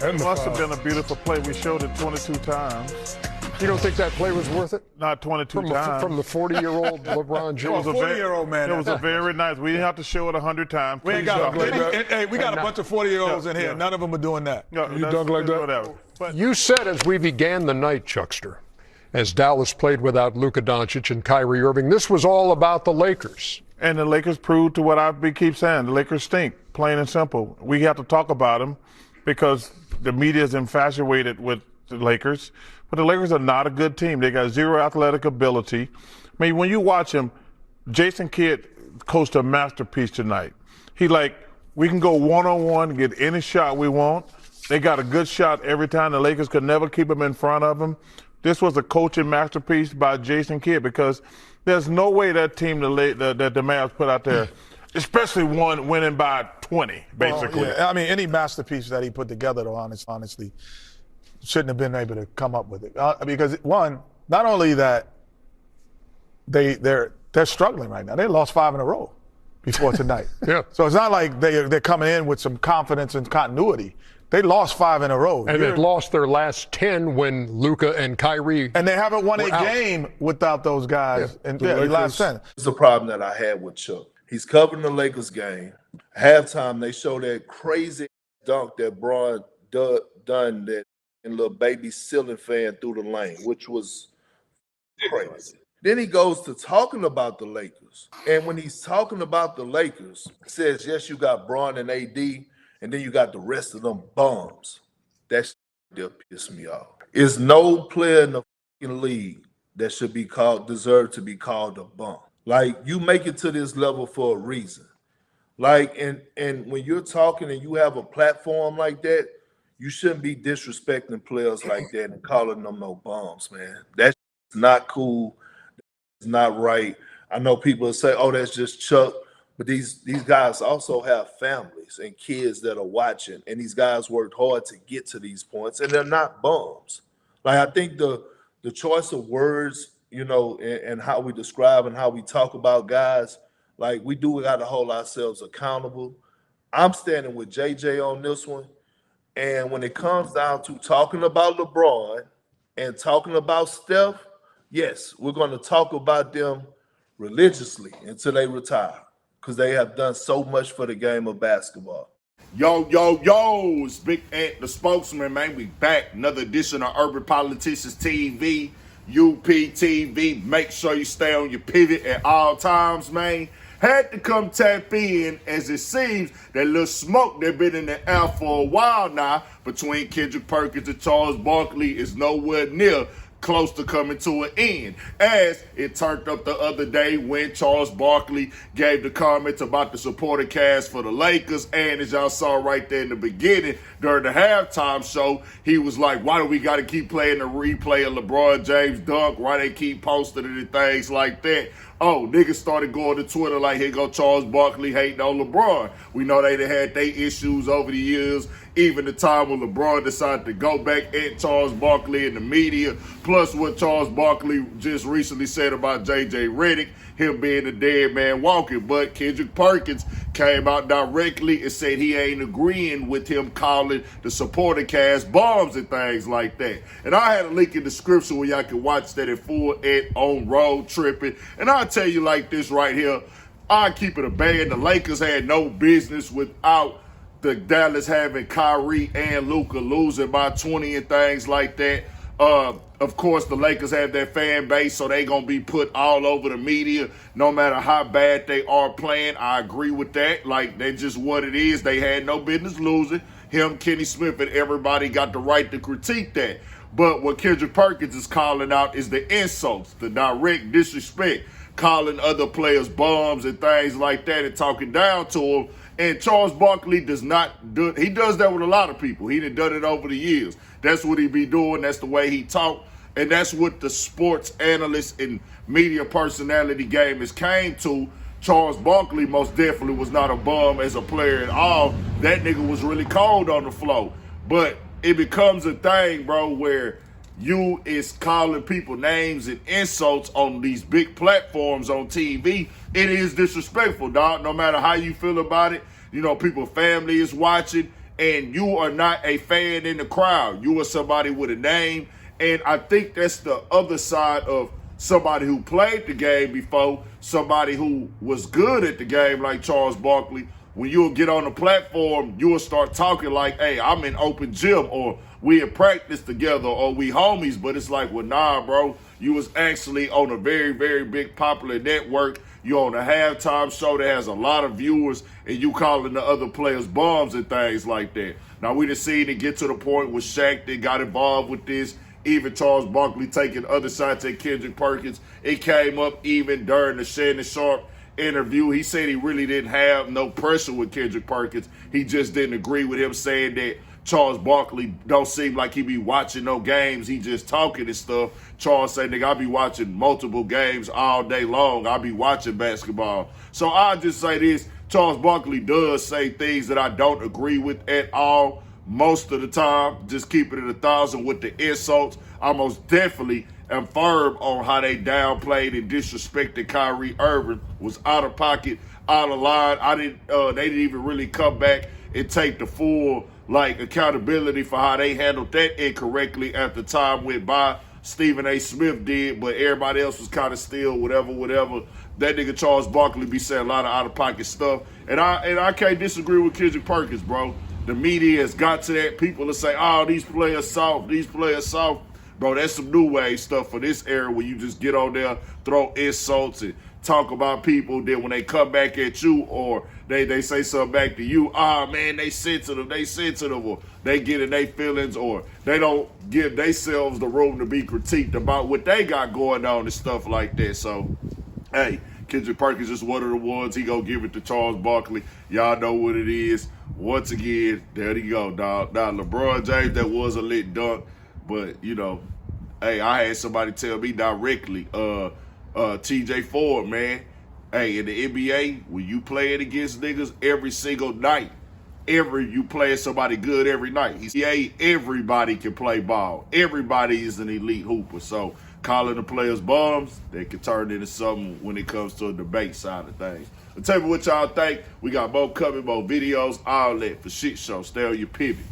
And It must have been a beautiful play. We showed it 22 times. You don't think that play was worth it? Not 22 times. From the 40-year-old LeBron James. It was a 40-year-old man. It was a very nice. We didn't have to show it 100 times. We ain't got hey, we got a bunch of 40-year-olds in here. None of them are doing that. No, you dunk like that? Whatever. But You said as we began the night, Chuckster, as Dallas played without Luka Doncic and Kyrie Irving, this was all about the Lakers. And the Lakers proved to what I keep saying. The Lakers stink, plain and simple. We have to talk about them because the media is infatuated with the Lakers. But the Lakers are not a good team. They got zero athletic ability. I mean, when you watch them, Jason Kidd coached a masterpiece tonight. We can go one-on-one, get any shot we want. They got a good shot every time. The Lakers could never keep them in front of them. This was a coaching masterpiece by Jason Kidd because there's no way that team that the Mavs put out there, especially one winning by 20, basically. Well, yeah. I mean, any masterpiece that he put together, though, honestly, shouldn't have been able to come up with it. Because, one, not only that they're struggling right now. They lost 5 in a row before tonight. Yeah. So it's not like they're coming in with some confidence and continuity. They lost 5 in a row. And they've lost their last 10 when Luka and Kyrie And they haven't won a out. game without those guys in the last 10. It's the problem that I had with Chuck. He's covering the Lakers game. Halftime, they show that crazy dunk that Braun done that and little baby ceiling fan through the lane, which was crazy. Then he goes to talking about the Lakers. And when he's talking about the Lakers, he says, yes, you got Braun and AD, and then you got the rest of them bums. That still piss me off. There's no player in the fucking league that should be deserve to be called a bum. Like, you make it to this level for a reason. Like, and when you're talking and you have a platform like that, you shouldn't be disrespecting players like that and calling them no bums, man. That's not cool. It's not right. I know people say, oh, that's just Chuck. But these guys also have families and kids that are watching. And these guys worked hard to get to these points. And they're not bums. Like, I think the choice of words, and how we describe and how we talk about guys, like, we do got to hold ourselves accountable. I'm standing with JJ on this one. And when it comes down to talking about LeBron and talking about Steph, yes, we're going to talk about them religiously until they retire because they have done so much for the game of basketball. Yo, it's Big Ant, the spokesman, man. We back. Another edition of Urban Politicians TV, UPTV. Make sure you stay on your pivot at all times, man. Had to come tap in, as it seems that little smoke that been in the air for a while now between Kendrick Perkins and Charles Barkley is nowhere near close to coming to an end, as it turned up the other day when Charles Barkley gave the comments about the supporter cast for the Lakers, and as y'all saw right there in the beginning during the halftime show, he was like, why do we got to keep playing the replay of LeBron James dunk? Why they keep posting it and things like that? Oh, niggas started going to Twitter like, here go Charles Barkley hating on LeBron. We know they had their issues over the years, even the time when LeBron decided to go back at Charles Barkley in the media, plus what Charles Barkley just recently said about J.J. Redick, him being a dead man walking. But Kendrick Perkins came out directly and said he ain't agreeing with him calling the supporter cast bombs and things like that. And I had a link in the description where y'all can watch that in full and on Road Tripping. And I'll tell you like this right here, I keep it a band. The Lakers had no business without the Dallas having Kyrie and Luka losing by 20 and things like that. Of course, the Lakers have their fan base, so they going to be put all over the media no matter how bad they are playing. I agree with that. Like, that's just what it is. They had no business losing. Him, Kenny Smith, and everybody got the right to critique that. But what Kendrick Perkins is calling out is the insults, the direct disrespect, calling other players bums and things like that and talking down to them. And Charles Barkley does not do it. He does that with a lot of people. He done it over the years. That's what he be doing. That's the way he talk. And that's what the sports analyst and media personality game has came to. Charles Barkley most definitely was not a bum as a player at all. That nigga was really cold on the floor. But it becomes a thing, bro, where you is calling people names and insults on these big platforms on TV. It is disrespectful, dog. No matter how you feel about it, people, family is watching. and you are not a fan in the crowd. You are somebody with a name, and I think that's the other side of somebody who played the game before, somebody who was good at the game like Charles Barkley. When you'll get on the platform, you'll start talking like, hey, I'm in open gym, or we in practice together, or we homies. But it's like, well, nah, bro, you was actually on a very, very big popular network. You're on a halftime show that has a lot of viewers, and you calling the other players bums and things like that. Now, we done seen it get to the point where Shaq that got involved with this, even Charles Barkley taking other shots at Kendrick Perkins. It came up even during the Shannon Sharp interview. He said he really didn't have no pressure with Kendrick Perkins. He just didn't agree with him saying that Charles Barkley don't seem like he be watching no games. He just talking and stuff. Charles said, nigga, I be watching multiple games all day long. I be watching basketball. So I'll just say this. Charles Barkley does say things that I don't agree with at all. Most of the time, just keeping it 1,000 with the insults. I most definitely am firm on how they downplayed and disrespected Kyrie Irving. Was out of pocket, out of line. They didn't even really come back and take the full accountability for how they handled that incorrectly as the time went by. Stephen A. Smith did, but everybody else was kind of still whatever. That nigga Charles Barkley be saying a lot of out of pocket stuff, and I can't disagree with Kendrick Perkins, bro. The media has got to that. People will say, oh, these players soft. Bro, that's some new wave stuff for this era where you just get on there, throw insults and talk about people. Then when they come back at you or they say something back to you, man, they sensitive, or they get in their feelings, or they don't give themselves the room to be critiqued about what they got going on and stuff like that. So, hey, Kendrick Perkins is one of the ones. He gonna give it to Charles Barkley. Y'all know what it is. Once again, there you go, dog. Now, LeBron James, that was a lit dunk, but, hey, I had somebody tell me directly, TJ Ford, man, hey, in the NBA, when you playing against niggas every single night, you playing somebody good every night. Everybody can play ball. Everybody is an elite hooper. So calling the players bums, they can turn into something when it comes to a debate side of things. Tell me what y'all think. We got more coming, more videos, all that for Shit Show. Stay on your pivot.